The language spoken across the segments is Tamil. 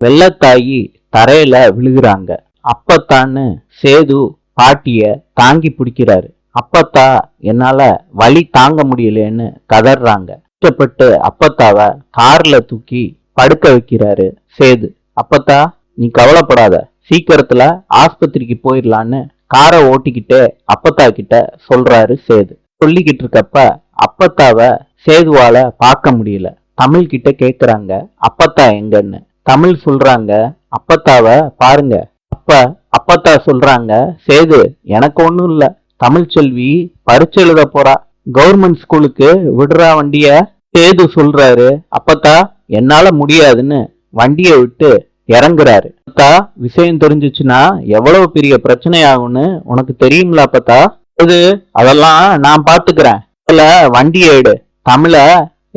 வெள்ளத்தாயி தரையில விழுகிறாங்க. அப்பத்தான்னு சேது பாட்டிய தாங்கி பிடிக்கிறாரு. அப்பத்தா என்னால வலி தாங்க முடியலன்னு கதறாங்க. கஷ்டப்பட்டு அப்பத்தாவ கார்ல தூக்கி படுக்க வைக்கிறாரு சேது. அப்பத்தா, நீ கவலைப்படாத, சீக்கிரத்துல ஆஸ்பத்திரிக்கு போயிடலான்னு காரை ஓட்டிக்கிட்டே அப்பத்தா கிட்ட சொல்றாரு சேது. சொல்லிக்கிட்டு இருக்கப்ப அப்பத்தாவ சேதுவால பார்க்க முடியல. தமிழ் கிட்ட கேக்குறாங்க, அப்பத்தா எங்கன்னு. தமிழ் சொல்றாங்க, அப்பத்தாவ பாருங்க. அப்ப அப்பத்தா சொல்றாங்க, சேது, எனக்கு ஒண்ணும் இல்ல, தமிழ்ச்செல்வி பரீட்சை எழுத போறா, கவர்மெண்ட் ஸ்கூலுக்கு விடுறா வண்டிய. சேது சொல்றாரு, அப்பத்தா என்னால முடியாதுன்னு வண்டியை விட்டு இறங்குறாரு. அப்பத்தா, விஷயம் தெரிஞ்சிச்சுன்னா எவ்வளவு பெரிய பிரச்சனை ஆகும்னு உனக்கு தெரியுங்களா அப்பத்தா? அது அதெல்லாம் நான் பாத்துக்கிறேன், அதுல வண்டியை எடு, தமிழ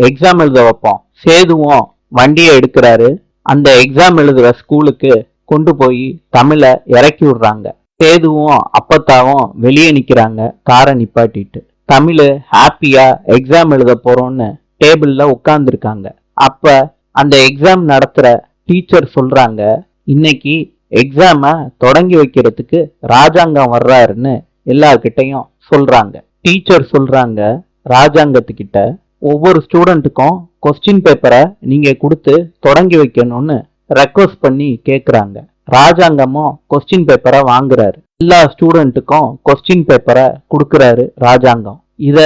எக்ஸாம் எழுத வைப்போம். சேதுவும் வண்டியை எடுக்கிறாரு. அந்த எக்ஸாம் எழுதுற ஸ்கூலுக்கு கொண்டு போய் தமிழ இறக்கி விடுறாங்க. சேதுவும் அப்பத்தாவும் வெளியே நிக்கிறாங்க காரை நிப்பாட்டிட்டு. தமிழ் ஹாப்பியா எக்ஸாம் எழுத போறோம்னு டேபிள்ல உட்கார்ந்துருக்காங்க. அப்ப அந்த எக்ஸாம் நடத்துற டீச்சர் சொல்றாங்க, இன்னைக்கு எக்ஸாம தொடங்கி வைக்கிறதுக்கு ராஜாங்கம் வர்றாருன்னு எல்லார்கிட்டையும் சொல்றாங்க. டீச்சர் சொல்றாங்க ராஜாங்கத்துக்கிட்ட, ஒவ்வொரு ஸ்டூடெண்ட்டுக்கும் கொஸ்டின் பேப்பரை நீங்க கொடுத்து தொடங்கி வைக்கணும்னு ரெக்வஸ்ட் பண்ணி கேக்குறாங்க. ராஜாங்கமும் கொஸ்டின் பேப்பரை வாங்குறாரு. எல்லா ஸ்டூடெண்ட்டுக்கும் கொஸ்டின் பேப்பரை கொடுக்கறாரு ராஜாங்கம். இத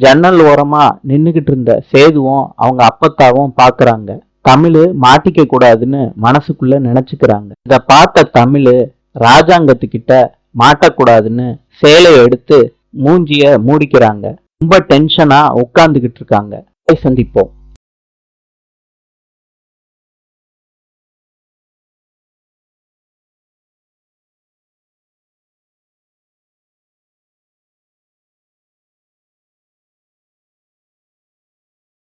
ஜன்னல் ஓரமா நின்னுகிட்டு இருந்த சேதுவும் அவங்க அப்பத்தாவும் பாக்குறாங்க. தமிழ் மாட்டிக்க கூடாதுன்னு மனசுக்குள்ள நினைச்சுக்கிறாங்க. இத பார்த்த தமிழ் ராஜாங்கத்துக்கிட்ட மாட்டக்கூடாதுன்னு சேலையை எடுத்து மூஞ்சிய மூடிக்கிறாங்க. ரொம்ப டென்ஷனா உட்கார்ந்துகிட்டு இருக்காங்க. சந்திப்போம்.